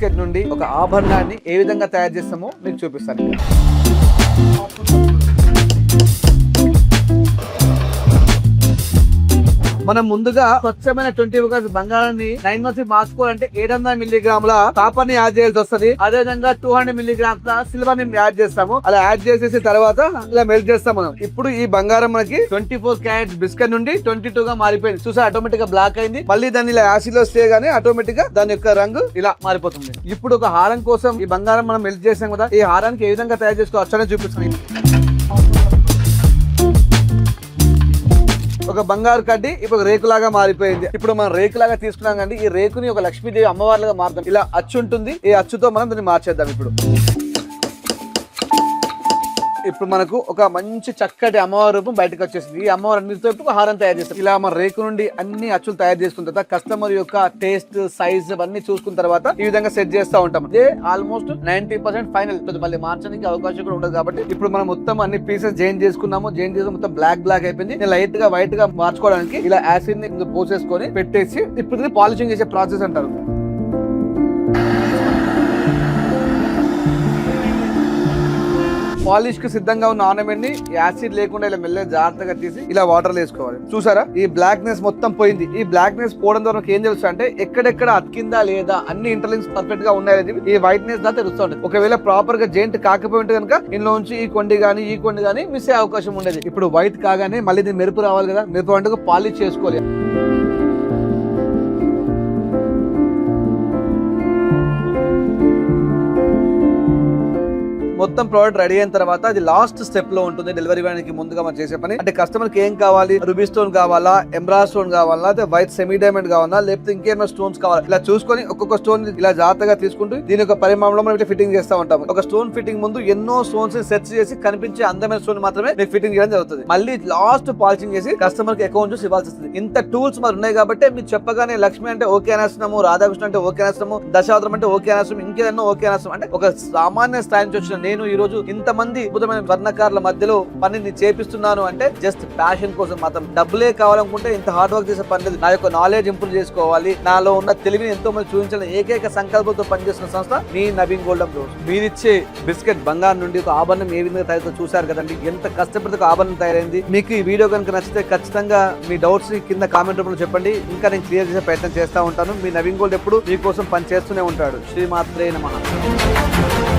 Biscuit నుండి ఒక ఆభరణాన్ని ఏ విధంగా తయారు చేస్తామో మీకు చూపిస్తాను. మనం ముందుగా స్వచ్ఛమైన 20 బంగారాన్ని 9 months మార్చుకోవాలంటే 700 మిల్లీగ్రాముల కాపర్ ని యాడ్ చేయాల్సి వస్తుంది. అదే విధంగా 200 మిల్లీగ్రామ్స్ సిల్వర్ ని యాడ్ చేస్తాము. అలా యాడ్ చేసేసి తర్వాత ఇలా మెల్ట్ చేస్తాం మనం. ఇప్పుడు ఈ బంగారం మనకి 24 క్యారెట్స్ బిస్కెట్ నుండి 22 గా మారిపోయింది. చూసా ఆటోమేటిక్ గా బ్లాక్ అయింది. మళ్ళీ దాన్ని ఇలా యాసిడ్ లో స్టే గానీ ఆటోమేటిక్ గా దాని యొక్క రంగు ఇలా మారిపోతుంది. ఇప్పుడు ఒక హారం కోసం ఈ బంగారం మనం మెల్ట్ చేసాం కదా, ఈ హారానికి ఏ విధంగా తయారు చేసుకోవచ్చు అనేది చూపిస్తాను. ఒక బంగారు కడ్డీ ఇప్పుడు రేకులాగా మారిపోయింది. ఇప్పుడు మనం రేకులాగా తీసుకున్నాం కండి, ఈ రేకుని ఒక లక్ష్మీదేవి అమ్మవారిగా మారుతాం. ఇలా అచ్చు ఉంటుంది, ఈ అచ్చుతో మనం దీన్ని మార్చేద్దాం. ఇప్పుడు మనకు ఒక మంచి చక్కటి అమ్మవారి రూపం బయటకు వచ్చేసింది. ఈ అమ్మవారి అన్నిటితో ఇప్పుడు హారం తయారు చేస్తాం. ఇలా మన రేకు నుండి అన్ని అచ్చులు తయారు చేసుకున్న తర్వాత కస్టమర్ యొక్క టేస్ట్, సైజ్ అన్ని చూసుకున్న తర్వాత ఈ విధంగా సెట్ చేస్తూ ఉంటాం. ఇదే ఆల్మోస్ట్ 90% ఫైనల్. మళ్ళీ మార్చడానికి అవకాశం కూడా ఉండదు కాబట్టి ఇప్పుడు మనం మొత్తం అన్ని పీసెస్ జాయిన్ చేసుకున్నాము. జాయిన్ చేసి మొత్తం బ్లాక్ అయిపోయింది. లైట్ గా వైట్ గా మార్చుకోవడానికి ఇలా యాసిడ్ ని పోసేసుకొని పెట్టేసి ఇప్పుడు పాలిషింగ్ చేసే ప్రాసెస్ అంటారు. పాలిష్ కి సిద్ధంగా ఉన్న ఆర్నమెంట్ ని యాసిడ్ లేకుండా ఇలా మెల్లగా జాగ్రత్తగా తీసి ఇలా వాటర్ వేసుకోవాలి. చూసారా, ఈ బ్లాక్నెస్ మొత్తం పోయింది. ఈ బ్లాక్నెస్ పోవడం ద్వారా ఏం తెలుసు అంటే ఎక్కడెక్కడ అతికిందా లేదా, అన్ని ఇంటర్లింక్స్ పర్ఫెక్ట్ గా ఉన్నాయని ఈ వైట్నెస్ దా తెలుస్తూ ఉంటుంది. ఒకవేళ ప్రాపర్ గా జాయింట్ కాకపోయి ఉంటే కనుక ఇందులో నుంచి ఈ కొండి గానీ మిస్ అయ్యే అవకాశం ఉండేది. ఇప్పుడు వైట్ కాగానే మళ్ళీ దీన్ని మెరుపు రావాలి కదా, మెరుపు అంటే పాలిష్ చేసుకోవాలి. మొత్తం ప్రోడక్ట్ రెడీ అయిన తర్వాత అది లాస్ట్ స్టెప్ లో ఉంటుంది. డెలివరీ వేయడానికి ముందుగా మనం చేసే పని అంటే కస్టమర్ కి ఏం కావాలి, రూబీ స్టోన్ కావాలా, ఎమరా స్టోన్ కావాలా, లేకపోతే వైట్ సెమీ డైమండ్ కావాలా, లేకపోతే ఇంకేమైనా స్టోన్స్ కావాలా, ఇలా చూసుకొని ఒక్కొక్క స్టోన్ ఇలా జాగ్రత్తగా తీసుకుంటూ దీని యొక్క పరిమాణంలో మనం ఇట్లా ఫిట్టింగ్ చేస్తూ ఉంటాం. ఒక స్టోన్ ఫిట్టింగ్ ముందు ఎన్నో స్టోన్స్ సెర్చ్ చేసి కనిపించే అందమైన స్టోన్ మాత్రమే మీకు ఫిట్టింగ్ చేయడం జరుగుతుంది. మళ్ళీ లాస్ట్ పాలిషింగ్ చేసి కస్టమర్ కి అకౌంట్ చూసి ఇవ్వాల్సి వస్తుంది. ఇంత టూల్స్ మరి ఉన్నాయి కాబట్టి మీరు చెప్పగానే లక్ష్మి అంటే ఓకే అనేస్తున్నాము, రాధాకృష్ణ అంటే ఓకే అనేస్తున్నాము, దశావతారం అంటే ఓకే అనేస్తున్నాము, ఇంకేదన్నా ఓకే అనేస్తున్నాం. అంటే ఒక సామాన్య స్థాయి నుంచి వచ్చిన నేను ఈ రోజు ఇంతమంది అద్భుతమైన వర్ణకారుల మధ్యలో పనిని చేపిస్తున్నాను అంటే జస్ట్ ప్యాషన్ కోసం మాత్రం. డబ్బులే కావాలనుకుంటే ఇంత హార్డ్ వర్క్ చేసే పని లేదు. నా యొక్క నాలెడ్జ్ ఇంప్రూవ్ చేసుకోవాలి, నాలో ఉన్న తెలివిని ఎంతో మంది చూపించాలని ఏకైక సంకల్పంతో పనిచేస్తున్న సంస్థ మీ నవీన్ గోల్డ్ రోజ్. మీరిచ్చే బిస్కెట్ బంగారం నుండి ఒక ఆభరణం ఏ విధంగా తయారు చూసారు కదండి, ఎంత కష్టపడితే ఆభరణం తయారైంది. మీకు ఈ వీడియో కనుక నచ్చితే ఖచ్చితంగా మీ డౌట్స్ కింద కామెంట్ రూపంలో చెప్పండి. ఇంకా నేను క్లియర్ చేసే ప్రయత్నం చేస్తూ ఉంటాను. మీ నవీన్ గోల్డ్ ఎప్పుడు మీకోసం పని చేస్తూనే ఉంటాడు. శ్రీమాత్రే నమః.